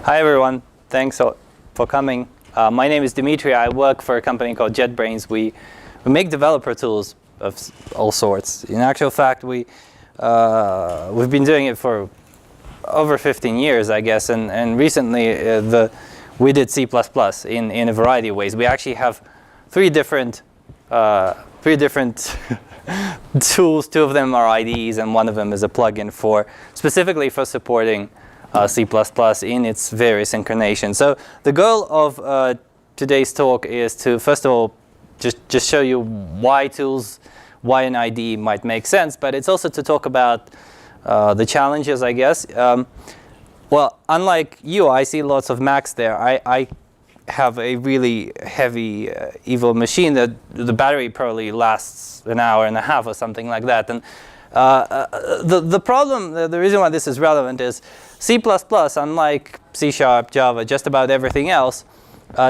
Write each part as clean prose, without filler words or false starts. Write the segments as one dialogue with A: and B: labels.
A: Hi everyone, thanks for coming. My name is Dimitri. I work for a company called JetBrains. We make developer tools of all sorts. In actual fact, we've been doing it for over 15 years, I guess, and recently we did C++ in a variety of ways. We actually have three different tools. Two of them are IDEs, and one of them is a plugin specifically for supporting C++ in its various incarnations. So the goal of today's talk is to, first of all, just show you why an IDE might make sense, but it's also to talk about the challenges, I guess. Well, unlike you, I see lots of Macs there. I have a really heavy Evo machine that the battery probably lasts an hour and a half or something like that. And the problem, the reason why this is relevant is C++, unlike C#, Java, just about everything else,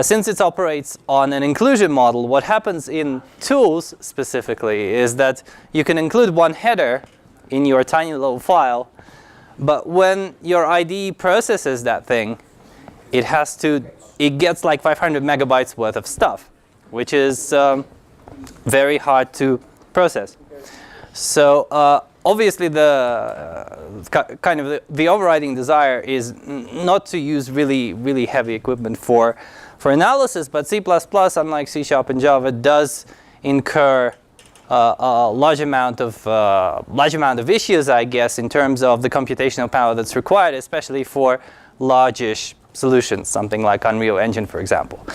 A: since it operates on an inclusion model, what happens in tools specifically is that you can include one header in your tiny little file, but when your IDE processes that thing, it gets like 500 megabytes worth of stuff, which is very hard to process. So obviously the overriding desire is not to use really heavy equipment for analysis, but C++, unlike C# and Java, does incur a large amount of issues, I guess, in terms of the computational power that's required, especially for largish solutions, something like Unreal Engine, for example.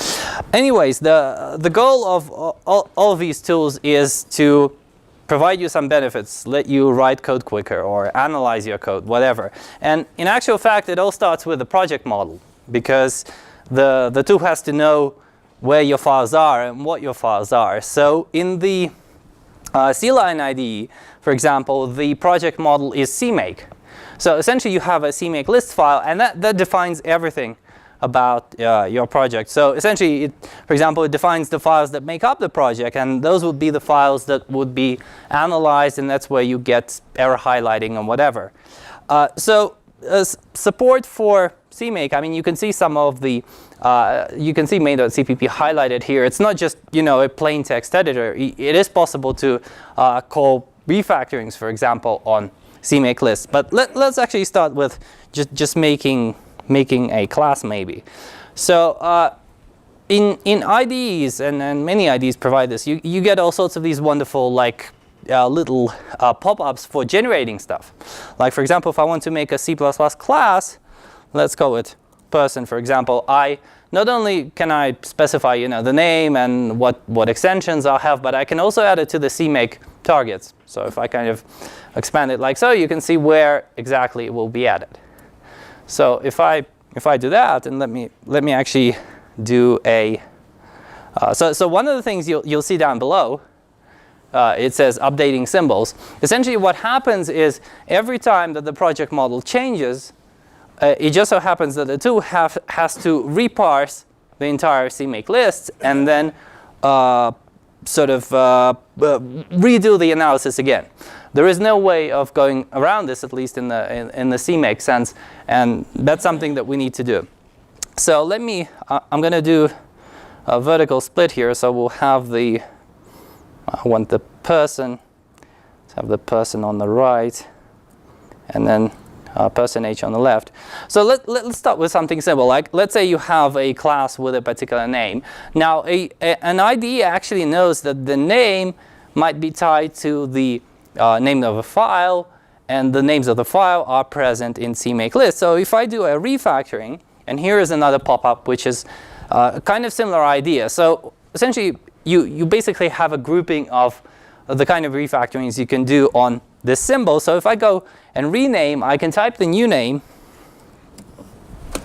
A: Anyways, the goal of all of these tools is to provide you some benefits, let you write code quicker or analyze your code, whatever. And in actual fact, it all starts with the project model, because the tool has to know where your files are and what your files are. So in the CLine IDE, for example, the project model is CMake. So essentially you have a CMake list file, and that defines everything about your project. So essentially, for example, it defines the files that make up the project, and those would be the files that would be analyzed, and that's where you get error highlighting and whatever. Support for CMake, I mean, you can see some of the, you can see main.cpp highlighted here. It's not just, a plain text editor. It is possible to call refactorings, for example, on CMake lists. But let's actually start with just making a class, maybe. So in IDEs, and many IDEs provide this, you get all sorts of these wonderful little pop-ups for generating stuff. Like, for example, if I want to make a C++ class, let's call it person, for example, not only can I specify the name and what extensions I'll have, but I can also add it to the CMake targets. So if I kind of expand it like so, you can see where exactly it will be added. So if I do that, and let me actually do a so one of the things you'll see down below, it says updating symbols. Essentially what happens is every time that the project model changes, it just so happens that the tool has to reparse the entire CMake list and then redo the analysis again. There is no way of going around this, at least in the CMake sense, and that's something that we need to do. So I'm going to do a vertical split here. So we'll have I want the person, let's have the person on the right, and then person H on the left. So let's start with something simple. Like, let's say you have a class with a particular name. Now, an IDE actually knows that the name might be tied to the name of a file, and the names of the file are present in CMake list. So if I do a refactoring, and here is another pop-up, which is kind of similar idea. So essentially, you basically have a grouping of the kind of refactorings you can do on this symbol. So if I go and rename, I can type the new name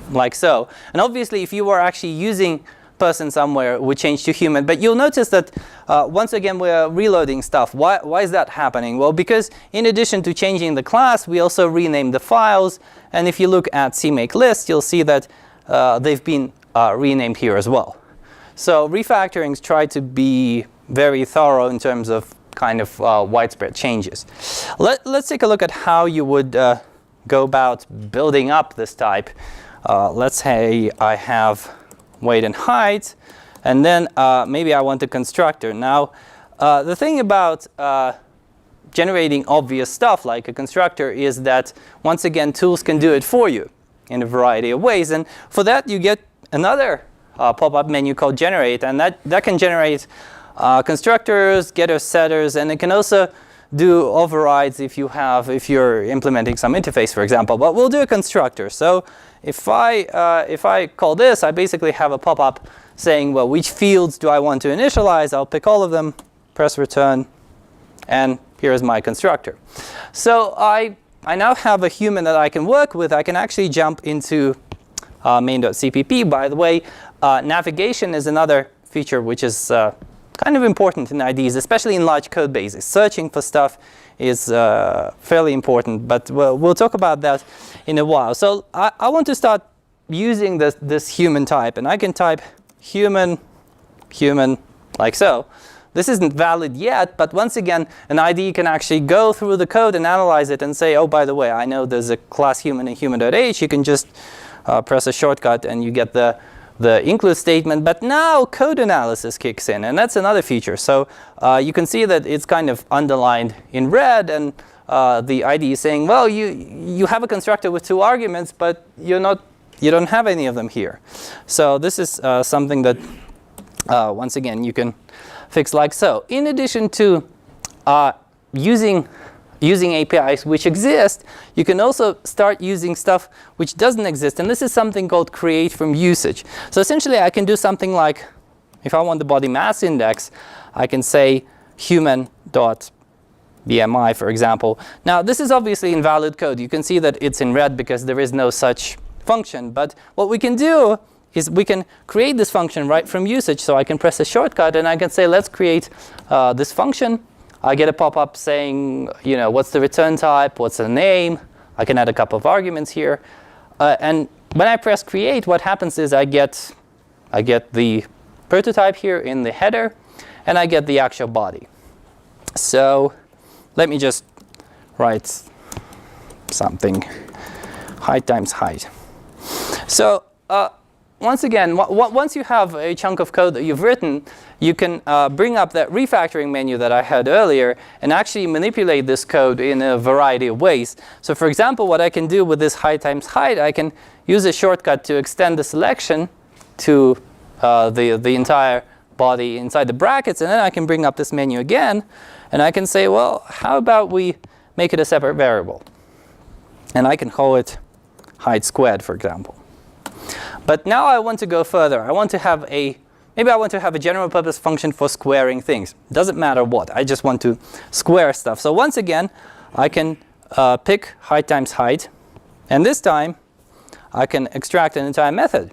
A: like so. And obviously, if you were actually using person somewhere, it would change to human. But you'll notice that once again, we're reloading stuff. Why is that happening? Well, because in addition to changing the class, we also renamed the files. And if you look at CMake list, you'll see that they've been renamed here as well. So refactorings try to be very thorough in terms of kind of widespread changes. Let's take a look at how you would go about building up this type let's say I have weight and height, and then maybe I want a constructor. Now, the thing about generating obvious stuff like a constructor is that, once again, tools can do it for you in a variety of ways. And for that, you get another pop-up menu called Generate, and that can generate constructors, getters, setters, and it can also do overrides if you're implementing some interface, for example. But we'll do a constructor. So if I call this, I basically have a pop-up saying, well, which fields do I want to initialize? I'll pick all of them, press return, and here is my constructor. So I now have a human that I can work with. I can actually jump into main.cpp. By the way, navigation is another feature which is kind of important in IDEs, especially in large code bases. Searching for stuff is fairly important, but we'll talk about that in a while. So I want to start using this human type, and I can type human, like so. This isn't valid yet, but once again, an IDE can actually go through the code and analyze it and say, oh, by the way, I know there's a class human in human.h. You can just press a shortcut and you get the include statement. But now code analysis kicks in, and that's another feature. So you can see that it's kind of underlined in red, and the IDE is saying, well, you have a constructor with 2 arguments, but you don't have any of them here. So this is something that, once again, you can fix like so. In addition to using APIs which exist, you can also start using stuff which doesn't exist. And this is something called create from usage. So essentially, I can do something like, if I want the body mass index, I can say human.bmi, for example. Now, this is obviously invalid code. You can see that it's in red because there is no such function. But what we can do is we can create this function right from usage. So I can press a shortcut and I can say, let's create this function. I get a pop-up saying, what's the return type, what's the name. I can add a couple of arguments here. And when I press create, what happens is I get the prototype here in the header, and I get the actual body. So let me just write something, height times height. So once again, once you have a chunk of code that you've written, you can bring up that refactoring menu that I had earlier and actually manipulate this code in a variety of ways. So for example, what I can do with this height times height, I can use a shortcut to extend the selection to the entire body inside the brackets, and then I can bring up this menu again, and I can say, well, how about we make it a separate variable? And I can call it height squared, for example. But now I want to go further. Maybe I want to have a general purpose function for squaring things. Doesn't matter what. I just want to square stuff. So once again, I can pick height times height. And this time, I can extract an entire method.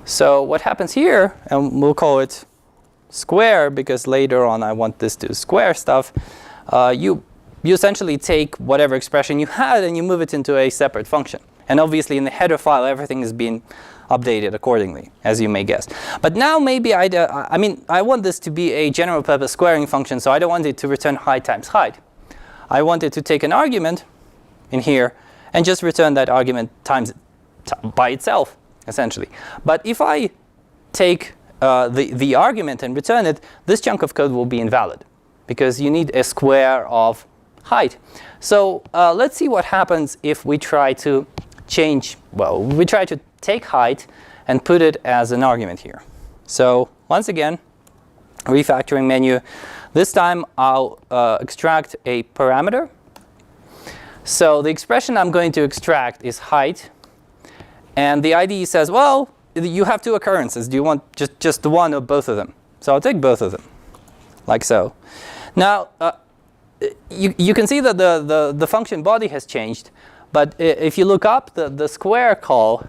A: So what happens here, and we'll call it square because later on I want this to square stuff. You essentially take whatever expression you had and you move it into a separate function. And obviously in the header file, everything is being updated accordingly, as you may guess. But now maybe I want this to be a general purpose squaring function, so I don't want it to return height times height. I want it to take an argument in here and just return that argument times by itself, essentially. But if I take the argument and return it, this chunk of code will be invalid because you need a square of height. So let's see what happens if we try to we try to take height and put it as an argument here. So once again, refactoring menu. This time I'll extract a parameter. So the expression I'm going to extract is height. And the IDE says, well, you have 2 occurrences. Do you want just the one or both of them? So I'll take both of them, like so. Now, you can see that the function body has changed. But if you look up, the square call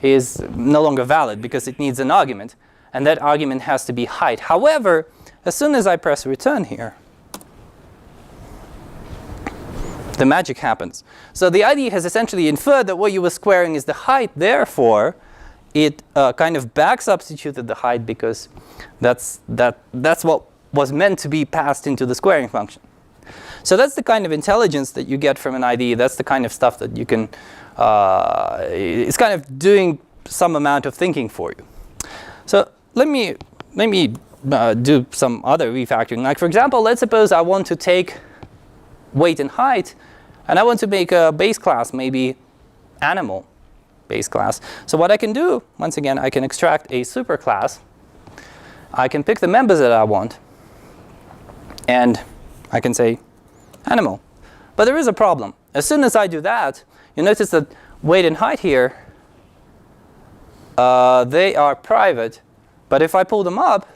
A: is no longer valid because it needs an argument. And that argument has to be height. However, as soon as I press return here, the magic happens. So the IDE has essentially inferred that what you were squaring is the height. Therefore, it kind of back substituted the height because that's what was meant to be passed into the squaring function. So that's the kind of intelligence that you get from an IDE. That's the kind of stuff that you can, it's kind of doing some amount of thinking for you. So let me do some other refactoring. Like for example, let's suppose I want to take weight and height, and I want to make a base class, maybe animal base class. So what I can do, once again, I can extract a superclass. I can pick the members that I want, and I can say animal. But there is a problem. As soon as I do that, you notice that weight and height here, they are private. But if I pull them up,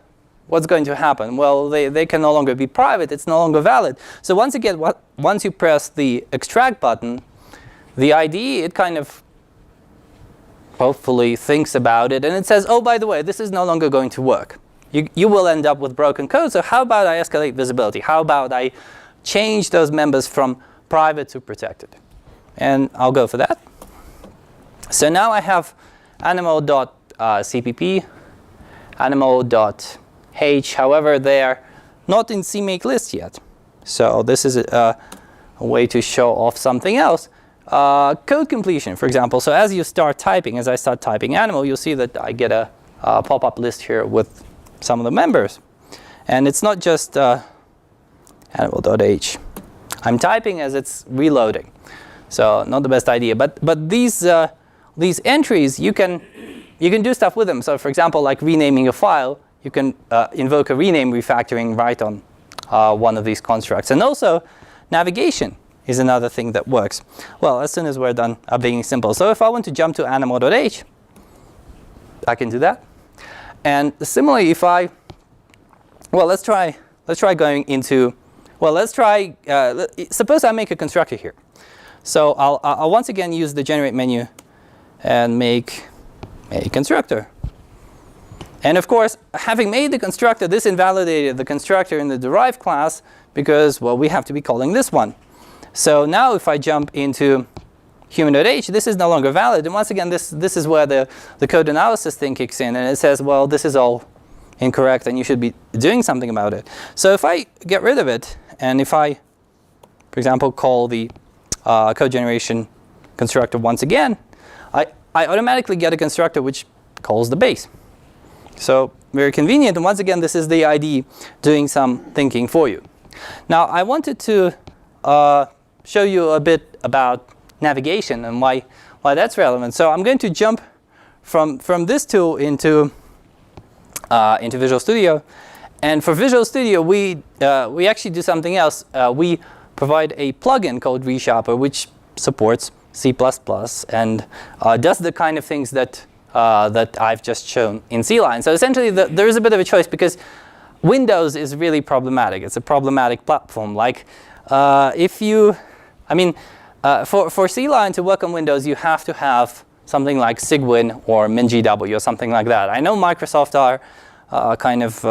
A: what's going to happen? Well, they can no longer be private. It's no longer valid. So once again, once you press the extract button, the IDE, it kind of hopefully thinks about it. And it says, oh, by the way, this is no longer going to work. You will end up with broken code. So how about I escalate visibility? How about I change those members from private to protected? And I'll go for that. So now I have animal.cpp, animal.h. However, they are not in CMake list yet. So this is a way to show off something else. Code completion, for example. So as you start typing, as I start typing animal, you'll see that I get a pop-up list here with some of the members. And it's not just animal.h. I'm typing as it's reloading. So not the best idea. But these entries, you can do stuff with them. So for example, like renaming a file, you can invoke a rename refactoring right on one of these constructs. And also, navigation is another thing that works. Well, as soon as we're done updating simple. So if I want to jump to animal.h, I can do that. And similarly, if I, well, let's try going into, well, let's try, suppose I make a constructor here. So I'll once again use the generate menu and make a constructor. And of course, having made the constructor, this invalidated the constructor in the derived class because, well, we have to be calling this one. So now if I jump into human.h, this is no longer valid. And once again, this is where the code analysis thing kicks in. And it says, well, this is all incorrect and you should be doing something about it. So if I get rid of it, and if I, for example, call the code generation constructor once again, I automatically get a constructor which calls the base. So very convenient. And once again, this is the IDE doing some thinking for you. Now, I wanted to show you a bit about navigation and why that's relevant. So I'm going to jump from this tool into Visual Studio. And for Visual Studio, we actually do something else. We provide a plugin called ReSharper, which supports C++ and does the kind of things that I've just shown in C-Line. So essentially, there is a bit of a choice because Windows is really problematic. It's a problematic platform. Like if you, I mean, for C-Line to work on Windows, you have to have something like Cygwin or MinGW or something like that. I know Microsoft are kind of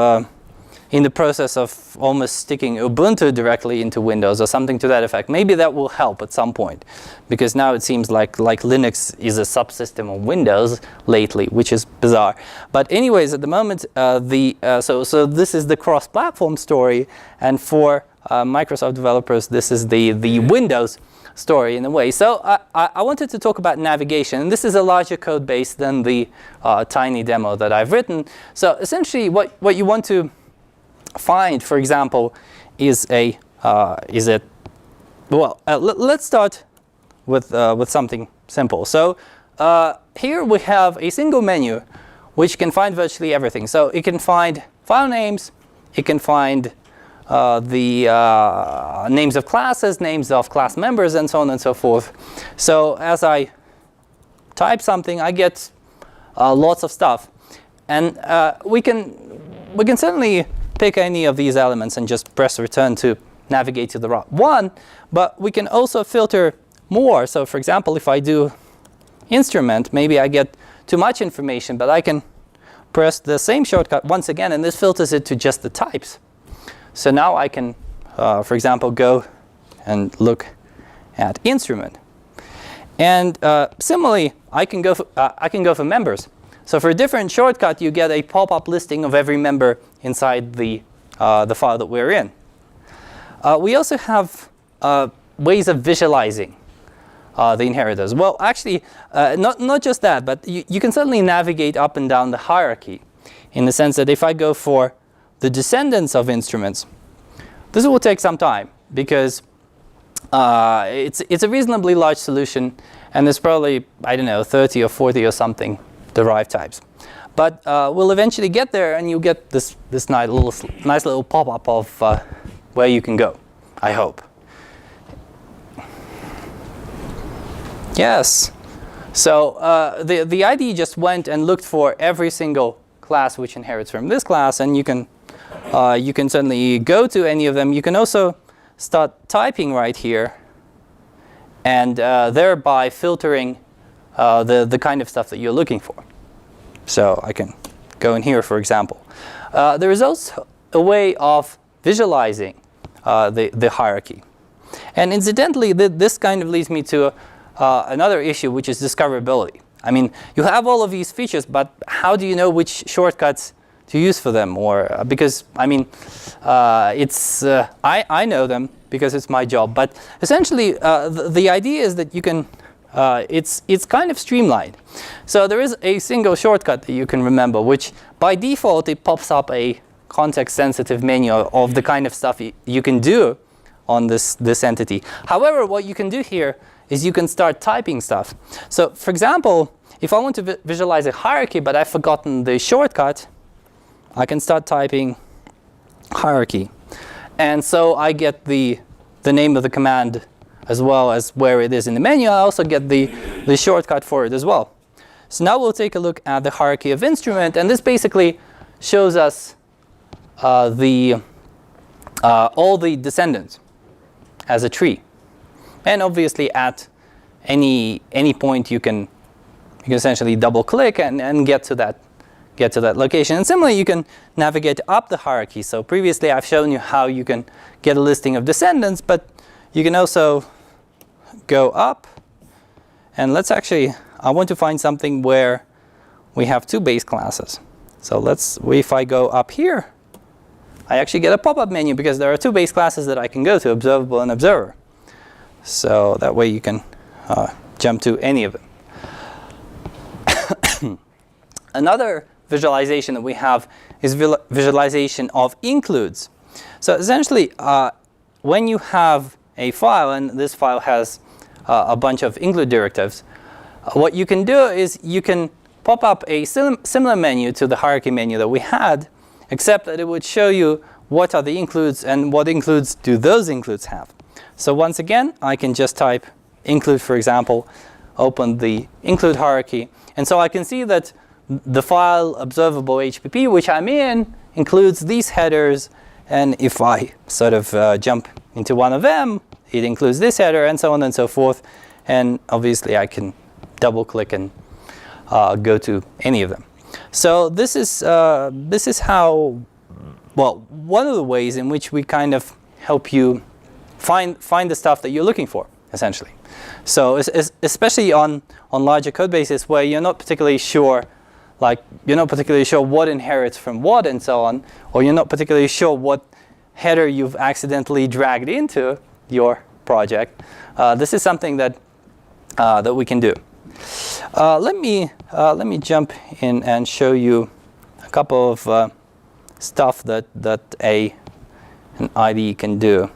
A: in the process of almost sticking Ubuntu directly into Windows or something to that effect. Maybe that will help at some point, because now it seems like Linux is a subsystem of Windows lately, which is bizarre. But anyways, at the moment, so this is the cross-platform story, and for Microsoft developers, this is the Windows story in a way. So I wanted to talk about navigation, and this is a larger code base than the tiny demo that I've written. So essentially, what you want to find, for example, is let's start with something simple. So here we have a single menu which can find virtually everything. So it can find file names, it can find the names of classes, names of class members, and so on and so forth. So as I type something, I get lots of stuff, and we can certainly pick any of these elements and just press return to navigate to the right one, but we can also filter more. So for example, if I do instrument, maybe I get too much information, but I can press the same shortcut once again, and this filters it to just the types. So now I can, for example, go and look at instrument. And similarly, I can go for members. So for a different shortcut, you get a pop-up listing of every member inside the file that we're in. We also have ways of visualizing the inheritors. Well, actually, not just that, but you can certainly navigate up and down the hierarchy in the sense that if I go for the descendants of instruments, this will take some time because it's a reasonably large solution, and there's probably, I don't know, 30 or 40 or something derived types. But we'll eventually get there, and you'll get this nice little pop-up of where you can go, I hope. Yes. So the IDE just went and looked for every single class which inherits from this class, and you can certainly go to any of them. You can also start typing right here, and thereby filtering the kind of stuff that you're looking for. So I can go in here, for example. There is also a way of visualizing the hierarchy. And incidentally, this kind of leads me to another issue, which is discoverability. I mean, you have all of these features, but how do you know which shortcuts to use for them? Or because, I mean, I know them because it's my job. But essentially, the idea is that you can, it's kind of streamlined. So there is a single shortcut that you can remember, which by default, it pops up a context-sensitive menu of the kind of stuff you can do on this entity. However, what you can do here is you can start typing stuff. So for example, if I want to visualize a hierarchy, but I've forgotten the shortcut, I can start typing hierarchy. And so I get the name of the command as well as where it is in the menu. I also get the shortcut for it as well. So now we'll take a look at the hierarchy of instrument, and this basically shows us all the descendants as a tree. And obviously at any point you can essentially double click and get to that location. And similarly, you can navigate up the hierarchy. So previously I've shown you how you can get a listing of descendants, but you can also go up. And let's actually, I want to find something where we have two base classes. So if I go up here, I actually get a pop-up menu because there are two base classes that I can go to, observable and observer. So that way you can jump to any of them. Another visualization that we have is visualization of includes. So essentially, when you have a file, and this file has a bunch of include directives, what you can do is you can pop up a similar menu to the hierarchy menu that we had, except that it would show you what are the includes and what includes do those includes have. So once again, I can just type include, for example, open the include hierarchy. And so I can see that the file observable HPP, which I'm in, includes these headers. And if I sort of jump into one of them, it includes this header and so on and so forth. And obviously, I can double click and go to any of them. So this is how, well, one of the ways in which we kind of help you find the stuff that you're looking for, essentially. So especially on larger code bases where you're not particularly sure, like you're not particularly sure what inherits from what and so on, or you're not particularly sure what header you've accidentally dragged into your project. This is something that we can do. Let me jump in and show you a couple of stuff that an IDE can do.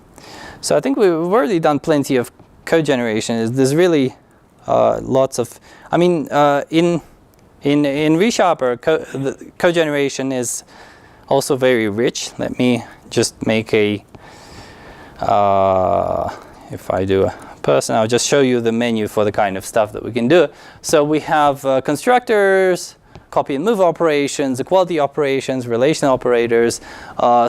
A: So I think we've already done plenty of code generation. There's really lots of, I mean, in ReSharper, the code generation is also very rich. Let me just make a, if I do a person, I'll just show you the menu for the kind of stuff that we can do. So we have constructors, copy and move operations, equality operations, relational operators,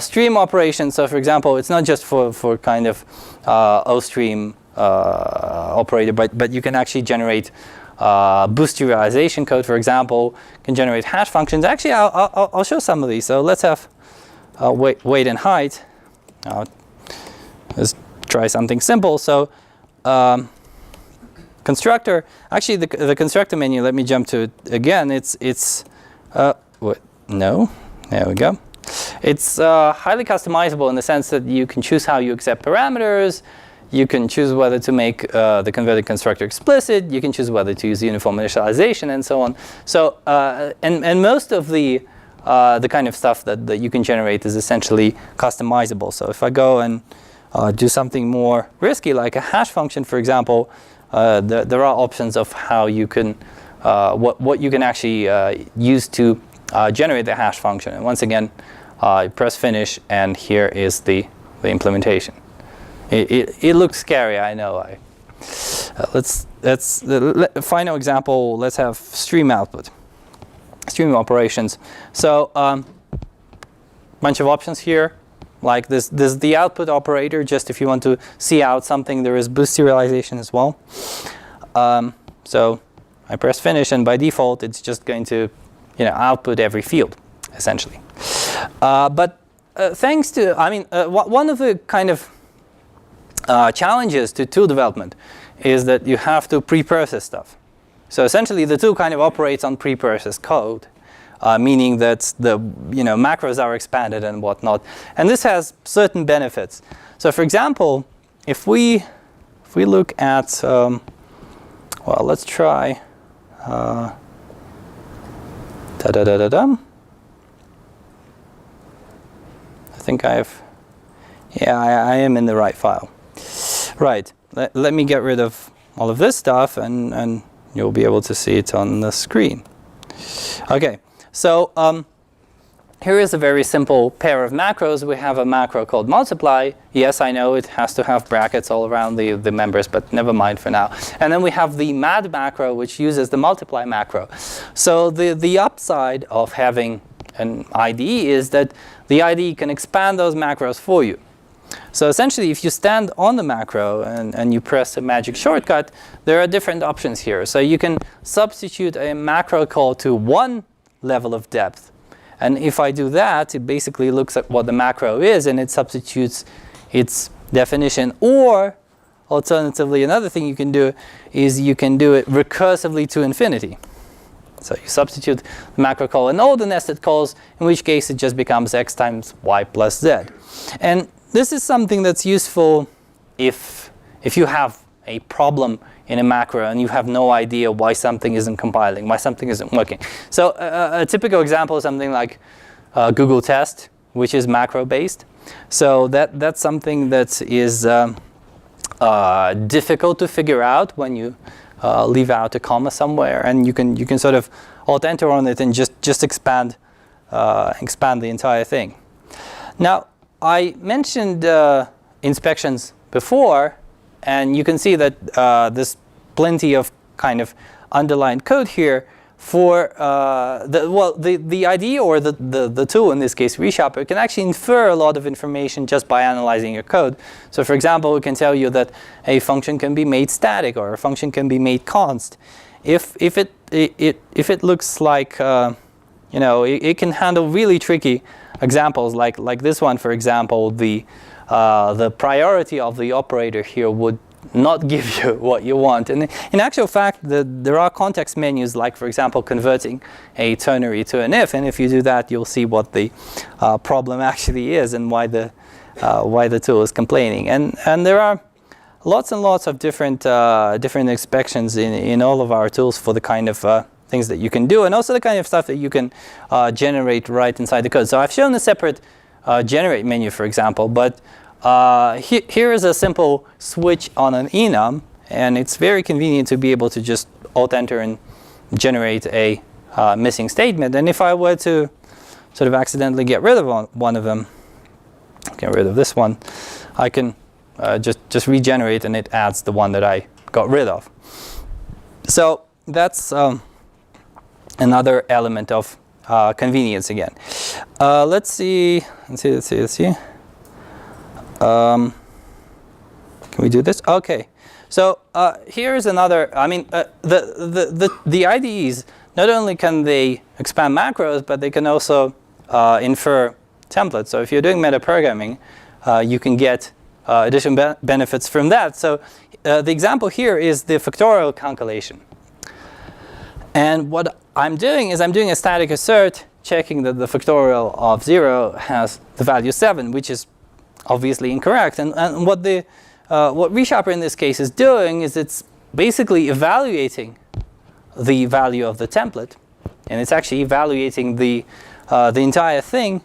A: stream operations. So for example, it's not just for kind of OStream operator, but you can actually generate boost serialization code, for example, can generate hash functions. Actually, I'll show some of these. So let's have weight and height. Let's try something simple. So constructor, actually the constructor menu, let me jump to it again. What? No, there we go. It's highly customizable in the sense that you can choose how you accept parameters. You can choose whether to make the converted constructor explicit. You can choose whether to use uniform initialization and so on. So and most of the kind of stuff that you can generate is essentially customizable. So if I go and do something more risky, like a hash function, for example, there are options of how you can what you can actually use to generate the hash function. And once again, press finish, and here is the implementation. It looks scary, I know. Let's final example. Let's have stream output, stream operations. So bunch of options here. Like this is the output operator. Just if you want to see out something, there is boost serialization as well. So I press finish, and by default, it's just going to, output every field, essentially. But thanks to, one of the kind of challenges to tool development is that you have to pre-process stuff. So essentially, the tool kind of operates on pre-processed code, meaning that the macros are expanded and whatnot. And this has certain benefits. So for example, if we look at well, let's try I think I am in the right file. Right. Let me get rid of all of this stuff, and you'll be able to see it on the screen. Okay. So here is a very simple pair of macros. We have a macro called multiply. Yes, I know it has to have brackets all around the members, but never mind for now. And then we have the mad macro, which uses the multiply macro. So the upside of having an IDE is that the IDE can expand those macros for you. So essentially, if you stand on the macro and you press a magic shortcut, there are different options here. So you can substitute a macro call to one level of depth. And if I do that, it basically looks at what the macro is, and it substitutes its definition. Or alternatively, another thing you can do is you can do it recursively to infinity. So you substitute the macro call and all the nested calls, in which case it just becomes x times y plus z. And this is something that's useful if you have a problem in a macro and you have no idea why something isn't compiling, why something isn't working. So a typical example is something like Google Test, which is macro based. So that's something that is difficult to figure out when you leave out a comma somewhere, and you can sort of alt enter on it and just expand the entire thing. Now I mentioned inspections before, and you can see that there's plenty of kind of underlined code here for the IDE or the tool, in this case ReSharper, can actually infer a lot of information just by analyzing your code. So for example, it can tell you that a function can be made static or a function can be made const. If it looks like it can handle really tricky examples like this one, for example. The priority of the operator here would not give you what you want. And in actual fact, there are context menus, like for example converting a ternary to an if, and if you do that, you'll see what the problem actually is and why the tool is complaining. And there are lots and lots of different inspections in all of our tools for the kind of things that you can do, and also the kind of stuff that you can generate right inside the code. So I've shown a separate generate menu, for example, but here is a simple switch on an enum, and it's very convenient to be able to just alt enter and generate a missing statement. And if I were to sort of accidentally get rid of one of them, get rid of this one, I can just regenerate, and it adds the one that I got rid of. So that's another element of convenience again. Let's see. Can we do this? Okay. So here's another. I mean, the IDEs, not only can they expand macros, but they can also infer templates. So if you're doing metaprogramming, you can get additional benefits from that. So the example here is the factorial calculation. And what I'm doing is I'm doing a static assert checking that the factorial of 0 has the value 7, which is obviously incorrect. And what ReSharper in this case is doing is it's basically evaluating the value of the template, and it's actually evaluating the entire thing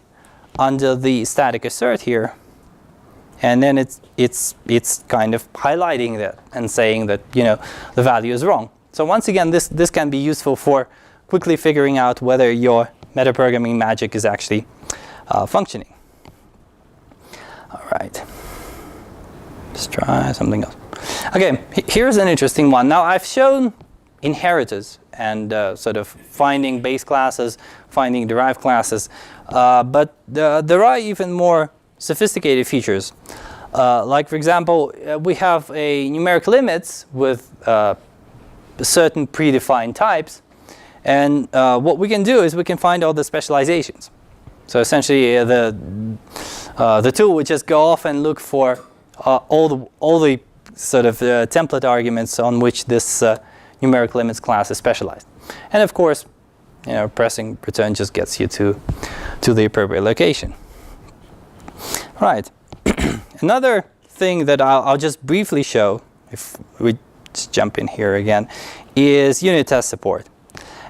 A: under the static assert here, and then it's kind of highlighting that and saying that, you know, the value is wrong. So once again, this can be useful for quickly figuring out whether your metaprogramming magic is actually functioning. All right, let's try something else. Okay, here's an interesting one. Now I've shown inheritors and sort of finding base classes, finding derived classes, but there are even more sophisticated features. Like for example, we have a numeric limits with certain predefined types, and what we can do is we can find all the specializations. So essentially, the tool would just go off and look for all the sort of template arguments on which this numeric limits class is specialized. And of course, you know, pressing return just gets you to the appropriate location. Right. Another thing that I'll just briefly show, if we just jump in here again, is unit test support.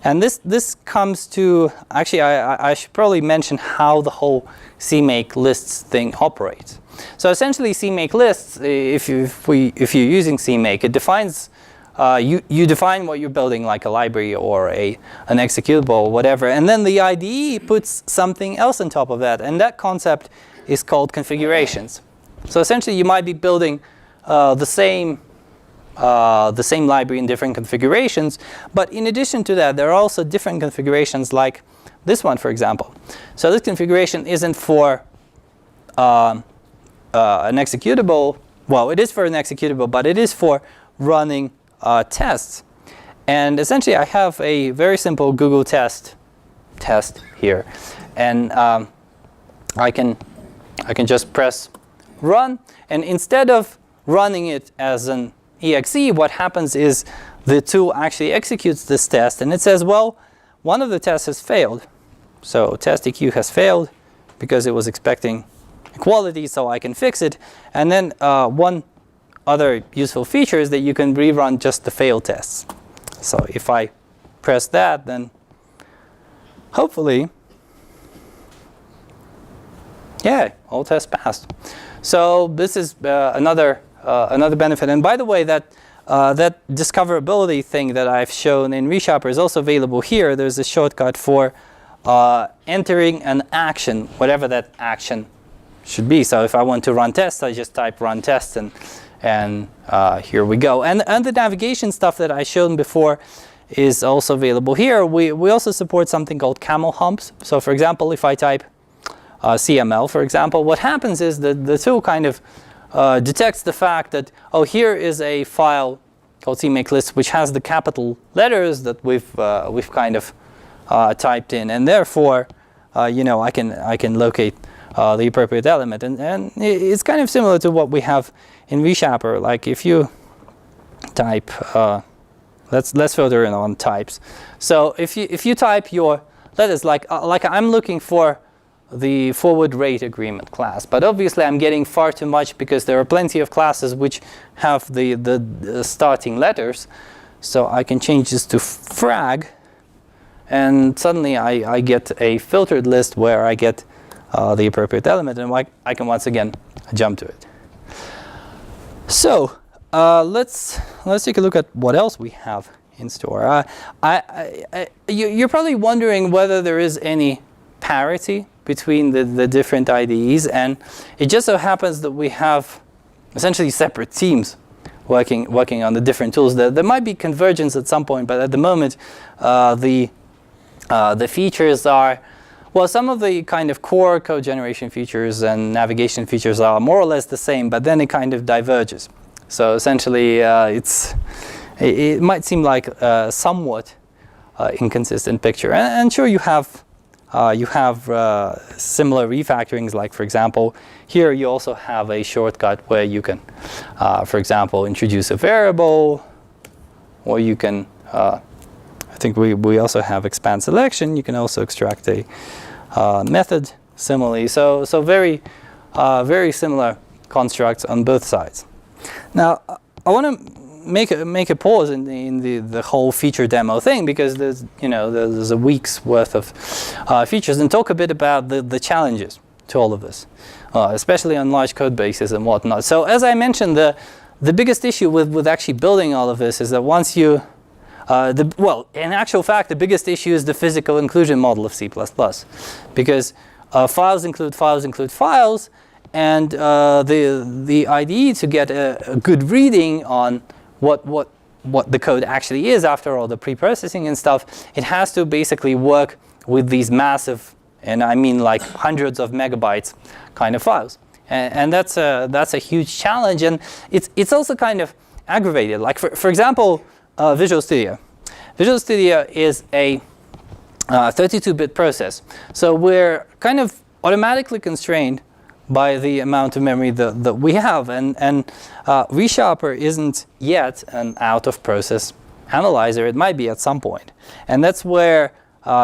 A: And this comes to, actually I should probably mention how the whole CMake lists thing operates. So essentially CMake lists, if you're using CMake, it defines, you define what you're building, like a library or an executable or whatever, and then the IDE puts something else on top of that, and that concept is called configurations. So essentially you might be building the same library in different configurations, but in addition to that, there are also different configurations like this one, for example. So this configuration isn't for an executable. Well, it is for an executable, but it is for running tests. And essentially, I have a very simple Google test here, and I can just press run, and instead of running it as an exe, what happens is the tool actually executes this test, and it says, well, one of the tests has failed. So test EQ has failed because it was expecting equality, so I can fix it. And then one other useful feature is that you can rerun just the failed tests. So if I press that, then hopefully, yeah, all tests passed. So this is another benefit. And by the way, that discoverability thing that I've shown in ReSharper is also available here. There's a shortcut for entering an action, whatever that action should be. So if I want to run tests, I just type run tests, and here we go. And the navigation stuff that I showed before is also available here. We also support something called camel humps. So for example, if I type CML, for example, what happens is that the tool kind of detects the fact that, oh, here is a file called CMake list which has the capital letters that we've kind of typed in, and therefore, you know, I can locate the appropriate element, and it's kind of similar to what we have in ReSharper. Like if you type, let's filter in on types. So if you type your letters, like I'm looking for the forward rate agreement class, but obviously I'm getting far too much because there are plenty of classes which have the starting letters. So I can change this to frag, and suddenly I get a filtered list where I get the appropriate element, and I can once again jump to it. So let's take a look at what else we have in store. You're probably wondering whether there is any parity between the different IDEs, and it just so happens that we have essentially separate teams working on the different tools. There might be convergence at some point, but at the moment the features are, well, some of the kind of core code generation features and navigation features are more or less the same, but then it kind of diverges. So essentially it might seem like a somewhat inconsistent picture, and sure, you have similar refactorings, like for example, here you also have a shortcut where you can, for example, introduce a variable, or you can I think we also have expand selection. You can also extract a method similarly. So very very similar constructs on both sides. Now I want to make a pause in the whole feature demo thing, because there's a week's worth of features, and talk a bit about the challenges to all of this, especially on large code bases and whatnot. So as I mentioned, the biggest issue with actually building all of this is that once you in actual fact, the biggest issue is the physical inclusion model of C++, because files include files, and the IDE, to get a good reading on what the code actually is after all the pre-processing and stuff, it has to basically work with these massive, and I mean like hundreds of megabytes kind of files, and that's a huge challenge, and it's also kind of aggravated. Like for example, Visual Studio. Visual Studio is a 32-bit process, so we're kind of automatically constrained by the amount of memory that we have, and ReSharper isn't yet an out-of-process analyzer. It might be at some point, and that's where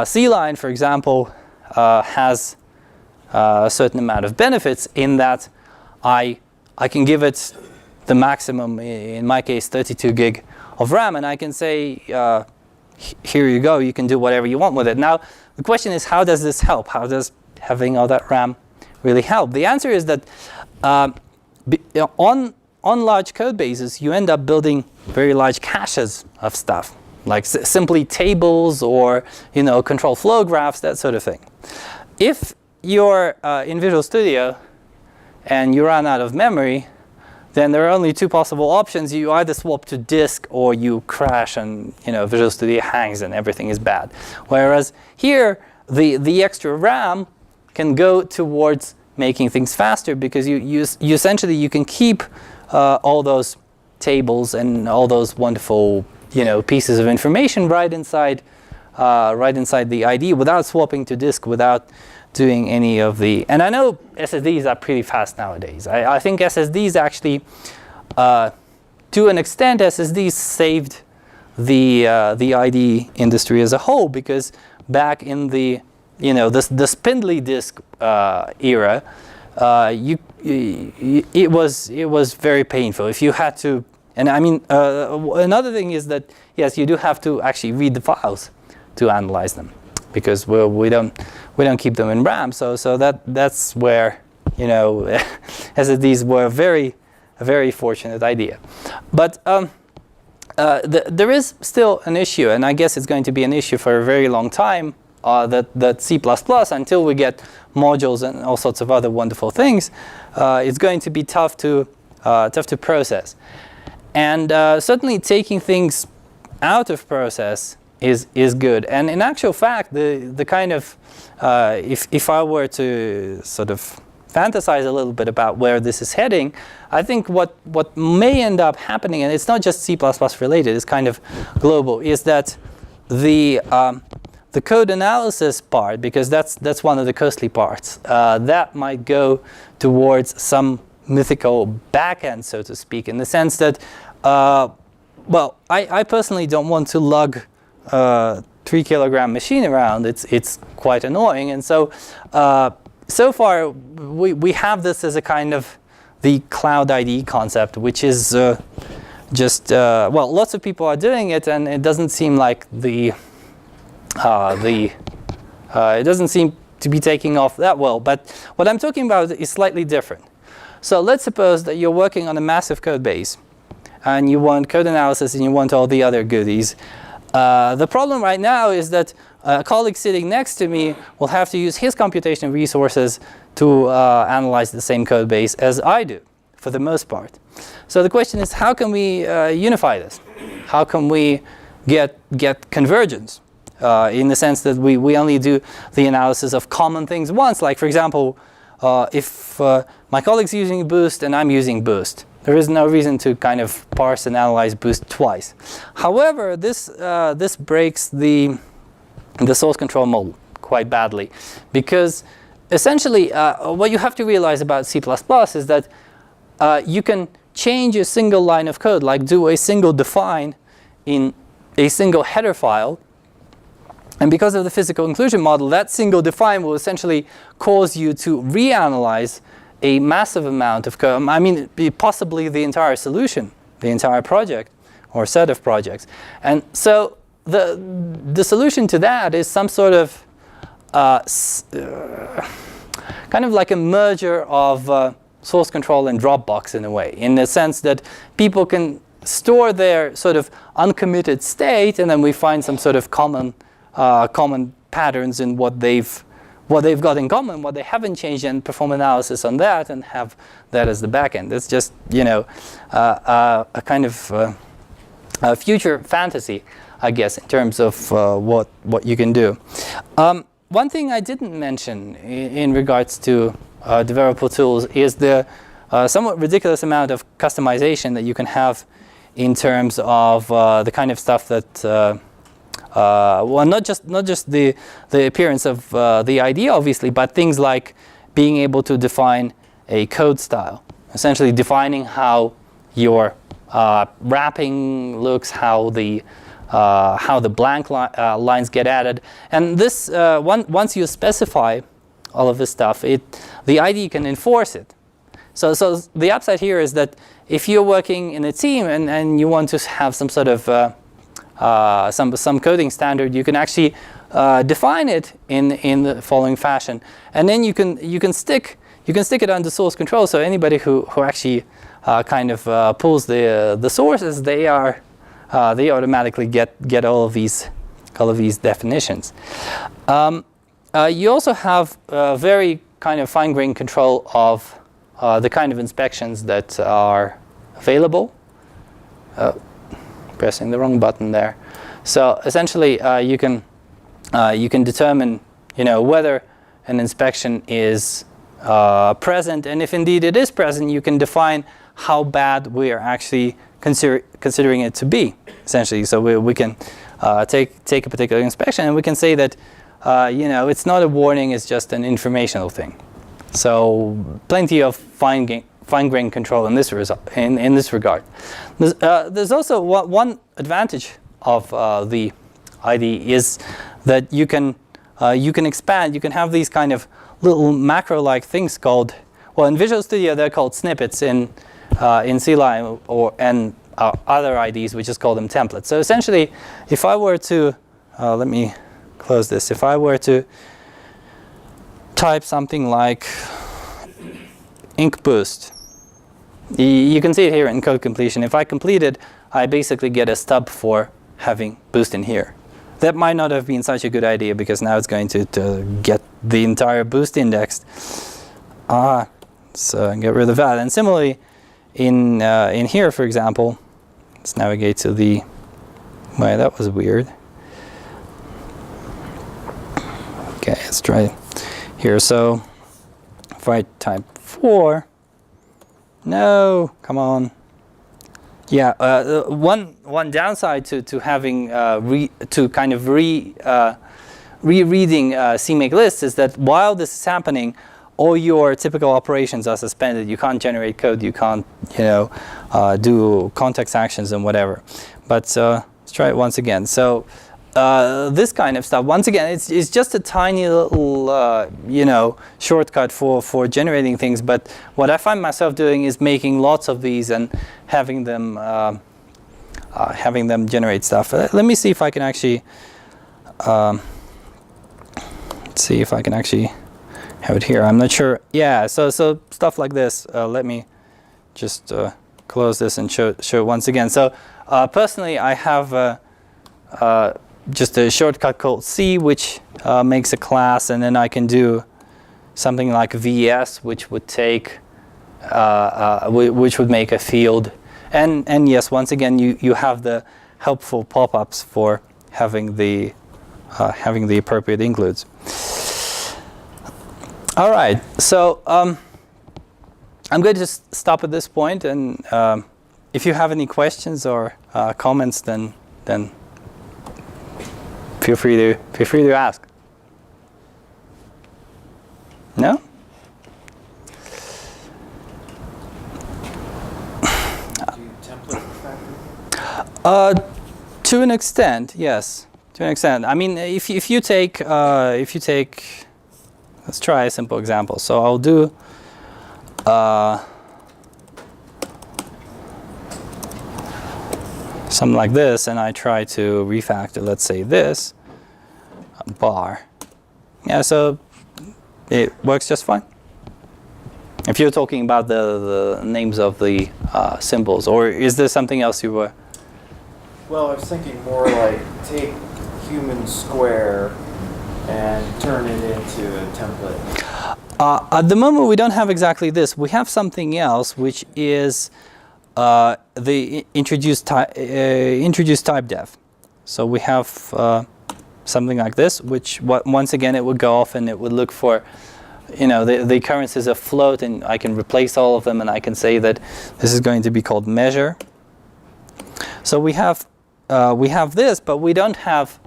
A: C-Line, for example, has a certain amount of benefits in that I can give it the maximum, in my case 32 gig of RAM, and I can say here you go, you can do whatever you want with it. Now the question is, how does this help? How does having all that RAM really help? The answer is that on large code bases, you end up building very large caches of stuff, like simply tables or control flow graphs, that sort of thing. If you're in Visual Studio and you run out of memory, then there are only two possible options. You either swap to disk or you crash, and Visual Studio hangs and everything is bad. Whereas here, the extra RAM can go towards making things faster, because you essentially you can keep all those tables and all those wonderful pieces of information right inside the IDE without swapping to disk, without doing any of the. And I know SSDs are pretty fast nowadays. I think SSDs actually, to an extent, SSDs saved the IDE industry as a whole, because back in the the spindly disk era, it was very painful if you had to. And I mean, another thing is that yes, you do have to actually read the files to analyze them, because we don't keep them in RAM. So that's where SSDs were a very fortunate idea. But there is still an issue, and I guess it's going to be an issue for a very long time. That C++, until we get modules and all sorts of other wonderful things, it's going to be tough to process. And certainly taking things out of process is good. And in actual fact, the kind of if I were to sort of fantasize a little bit about where this is heading, I think what may end up happening, and it's not just C++ related, it's kind of global, is that the code analysis part, because that's one of the costly parts, that might go towards some mythical backend, so to speak, in the sense that, well, I personally don't want to lug a 3-kilogram machine around. It's quite annoying, and so so far we have this as a kind of the cloud IDE concept, which is just well, lots of people are doing it, and it doesn't seem like it doesn't seem to be taking off that well. But what I'm talking about is slightly different. So let's suppose that you're working on a massive code base, and you want code analysis and you want all the other goodies. The problem right now is that a colleague sitting next to me will have to use his computational resources to analyze the same code base as I do, for the most part. So the question is, how can we unify this? How can we get convergence? In the sense that we only do the analysis of common things once. Like, for example, if my colleague's using Boost and I'm using Boost, there is no reason to kind of parse and analyze Boost twice. However, this breaks the source control model quite badly, because essentially what you have to realize about C++ is that you can change a single line of code, like do a single define in a single header file, And because of the physical inclusion model, that single define will essentially cause you to reanalyze a massive amount of code. I mean, possibly the entire solution, the entire project or set of projects. And so the solution to that is some sort of kind of like a merger of source control and Dropbox in a way, in the sense that people can store their sort of uncommitted state, and then we find some sort of common patterns in what they've got in common, what they haven't changed, and perform analysis on that and have that as the backend. It's just, you know, a kind of a future fantasy, I guess, in terms of what you can do. One thing I didn't mention in regards to developer tools is the somewhat ridiculous amount of customization that you can have in terms of the kind of stuff that well, not just the appearance of the IDE, obviously, but things like being able to define a code style, essentially defining how your wrapping looks, how the blank lines get added, and this once you specify all of this stuff, the IDE can enforce it. So the upside here is that if you're working in a team and you want to have some sort of some coding standard, you can actually define it in the following fashion, and then you can stick it under source control. So anybody who actually kind of pulls the sources, they automatically get all of these definitions. You also have very kind of fine-grained control of the kind of inspections that are available. Pressing the wrong button there. So essentially, you can determine, you know, whether an inspection is present, and if indeed it is present, you can define how bad we are actually considering it to be. Essentially, so we can take a particular inspection, and we can say that you know, it's not a warning; it's just an informational thing. So plenty of fine-grained control in this regard. There's also one advantage of the IDE is that you can expand. You can have these kind of little macro-like things called, well, in Visual Studio they're called snippets. In CLI and other IDEs, we just call them templates. So essentially, if I were to let me close this. If I were to type something like ink boost, you can see it here in code completion. If I complete it, I basically get a stub for having boost in here. That might not have been such a good idea, because now it's going to get the entire boost indexed. So get rid of that. And similarly, in here, for example, let's navigate to the. Wait, that was weird. Okay, let's try here. So if I type 4. No, come on. Yeah, one downside to having rereading CMake lists is that while this is happening, all your typical operations are suspended. You can't generate code. You can't, you know, do context actions and whatever. But let's try it once again. So this kind of stuff, once again, it's just a tiny little you know, shortcut for generating things. But what I find myself doing is making lots of these and having them generate stuff. Let me see if I can actually have it here. I'm not sure. Yeah, so stuff like this. Let me just close this and show it once again. So personally, I have just a shortcut called C, which makes a class, and then I can do something like VS, which would take, which would make a field. And yes, once again, you have the helpful pop-ups for having the appropriate includes. All right, so I'm going to just stop at this point, and if you have any questions or comments, then feel free to ask. No? Do you template refactoring? To an extent, yes. to an extent. I mean, if you take, let's try a simple example. So I'll do something like this, and I try to refactor, let's say this, bar. Yeah, so it works just fine. If you're talking about the names of the symbols, or is there something else you were?
B: Well, I was thinking more like take human square and turn it into a template.
A: At the moment, we don't have exactly this. We have something else, which is the introduced type def. So we have something like this, which once again it would go off and it would look for, you know, the occurrences of float, and I can replace all of them, and I can say that this is going to be called measure. So we have this, but we don't have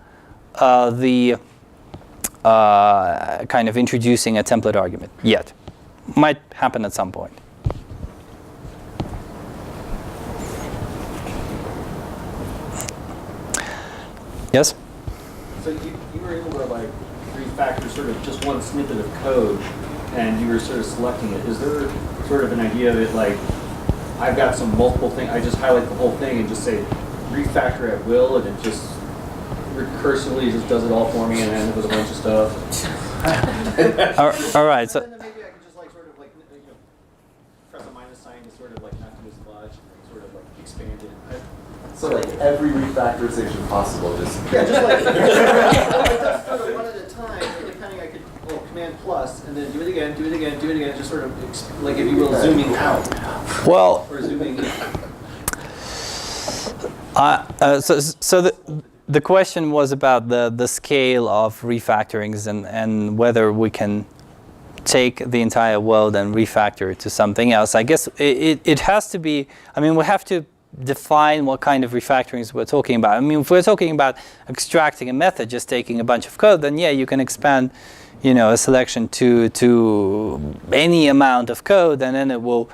A: the kind of introducing a template argument yet. Might happen at some point. Yes?
C: So you were able to like refactor sort of just one snippet of code, and you were sort of selecting it. Is there sort of an idea that like I've got some multiple things, I just highlight the whole thing and just say refactor at will, and it just recursively just does it all for me and ends up with a bunch of stuff?
A: All right. So
C: And then maybe I could just like sort of like press a minus sign to sort of like not do as much, and sort of like expand it.
D: So like every refactorization possible, just
C: Yeah, just like just sort of one at a time, and depending I could command plus and then do it again, just sort of like if you will zooming out
A: well,
C: or zooming in.
A: so the question was about the scale of refactorings and whether we can take the entire world and refactor it to something else. I guess it has to be, I mean, we have to define what kind of refactorings we're talking about. I mean, if we're talking about extracting a method, just taking a bunch of code, then yeah, you can expand, you know, a selection to any amount of code, and then it will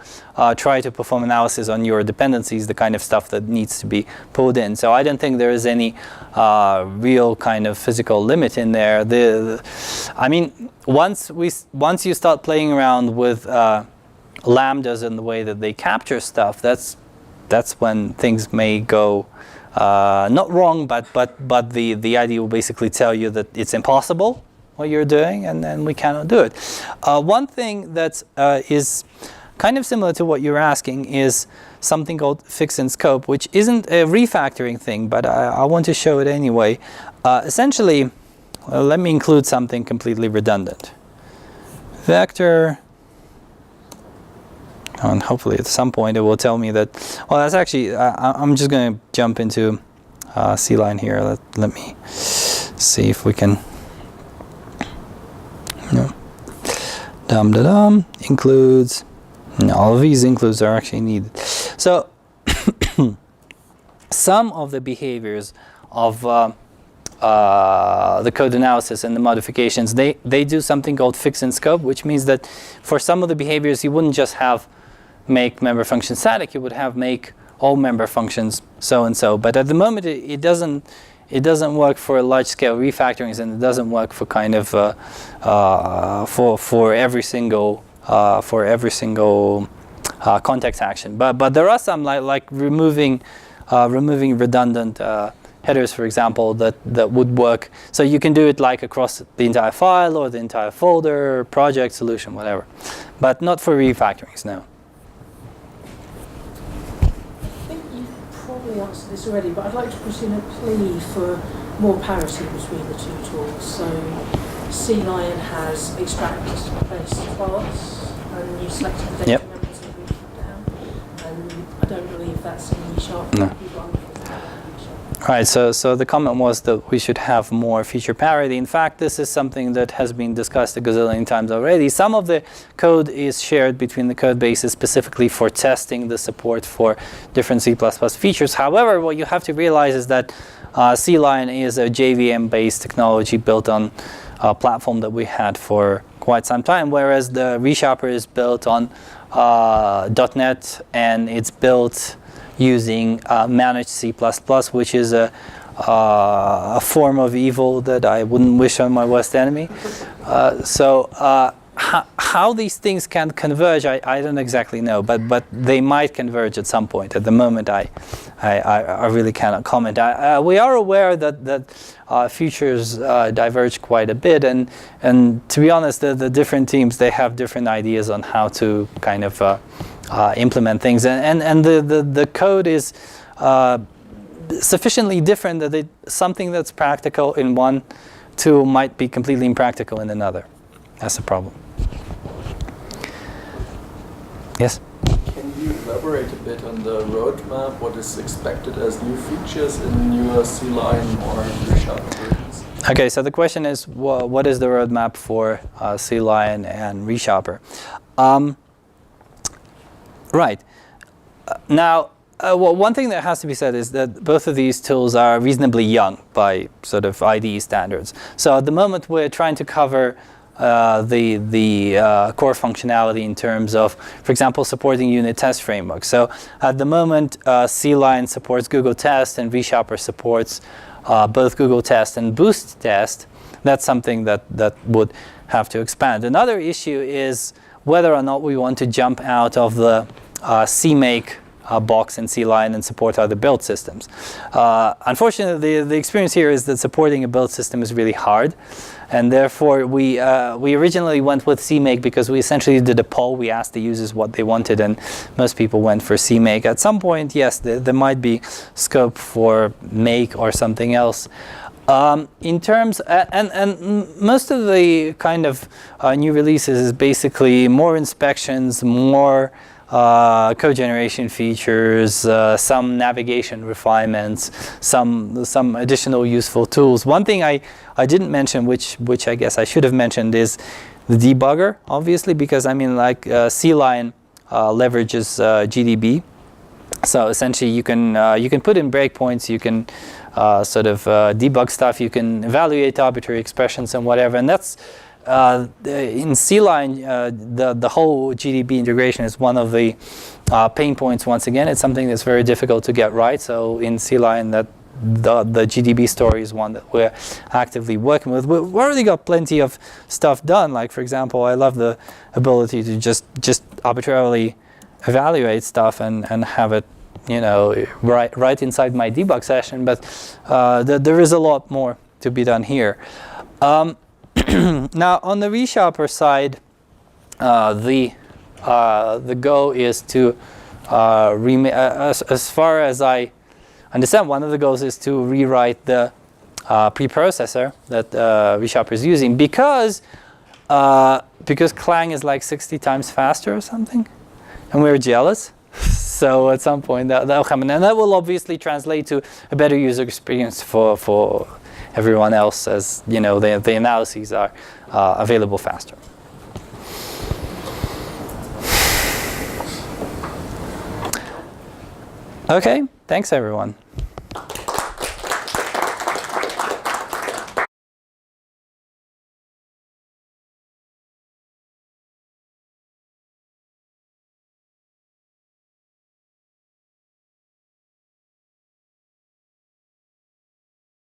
A: try to perform analysis on your dependencies, the kind of stuff that needs to be pulled in. So I don't think there is any real kind of physical limit in there. I mean, once you start playing around with lambdas and the way that they capture stuff, that's when things may go not wrong, but the idea will basically tell you that it's impossible what you're doing, and then we cannot do it. One thing that is kind of similar to what you're asking is something called fix in scope, which isn't a refactoring thing, but I want to show it anyway. Essentially, let me include something completely redundant. Vector, and hopefully at some point it will tell me that, well, that's actually, I'm just going to jump into C-line here. Let me see if we can, includes, all of these includes are actually needed. So some of the behaviors of the code analysis and the modifications, they do something called fix in scope, which means that for some of the behaviors you wouldn't just have make member function static, you would have make all member functions so and so. But at the moment it doesn't work for large scale refactorings, and it doesn't work for kind of for every single context action. But there are some like removing redundant headers, for example, that would work. So you can do it like across the entire file or the entire folder, project, solution, whatever. But not for refactorings, no.
E: I think you've probably answered this already, but I'd like to put in a plea for more parity between the two tools. So C-Lion has extract-based class, and you selected the data members and moved them down. And I don't believe that's in E#.
A: No. Right, so the comment was that we should have more feature parity. In fact, this is something that has been discussed a gazillion times already. Some of the code is shared between the code bases specifically for testing the support for different C++ features. However, what you have to realize is that C-Lion is a JVM-based technology built on a platform that we had for quite some time, whereas the ReSharper is built on .NET, and it's built using managed C++, which is a form of evil that I wouldn't wish on my worst enemy. How these things can converge, I don't exactly know, but they might converge at some point. At the moment, I really cannot comment. We are aware that futures diverge quite a bit, and to be honest, the different teams, they have different ideas on how to kind of implement things, and the code is sufficiently different that something that's practical in one tool might be completely impractical in another. That's the problem. Yes?
F: Can you elaborate a bit on the roadmap? What is expected as new features in newer C-Line or ReSharper versions?
A: Okay, so the question is, what is the roadmap for C-Line and ReSharper? Right. Now, one thing that has to be said is that both of these tools are reasonably young by sort of IDE standards. So at the moment, we're trying to cover the core functionality in terms of, for example, supporting unit test framework. So at the moment, C-Line supports Google Test and ReSharper supports both Google Test and Boost Test. That's something that would have to expand. Another issue is whether or not we want to jump out of the CMake box in C-Line and support other build systems. Unfortunately, the experience here is that supporting a build system is really hard, and therefore we originally went with CMake because we essentially did a poll. We asked the users what they wanted, and most people went for CMake. At some point, yes, there might be scope for Make or something else. In terms, and most of the kind of new releases is basically more inspections, more code generation features, some navigation refinements, some additional useful tools. One thing I didn't mention, which I guess I should have mentioned, is the debugger, obviously, because I mean, like C-Line leverages GDB. So essentially, you can put in breakpoints, you can sort of debug stuff, you can evaluate arbitrary expressions and whatever, and that's in C-Line, the whole GDB integration is one of the pain points. Once again, it's something that's very difficult to get right. So in C-Line, that the GDB story is one that we're actively working with. We've already got plenty of stuff done. Like, for example, I love the ability to just arbitrarily evaluate stuff and have it, you know, right inside my debug session. But there is a lot more to be done here. Now, on the ReSharper side, the goal is to as far as I understand, one of the goals is to rewrite the preprocessor that ReSharper is using because Clang is like 60 times faster or something, and we're jealous. So at some point that'll come, and that will obviously translate to a better user experience for everyone else, as you know, the analyses are available faster. Okay, thanks everyone.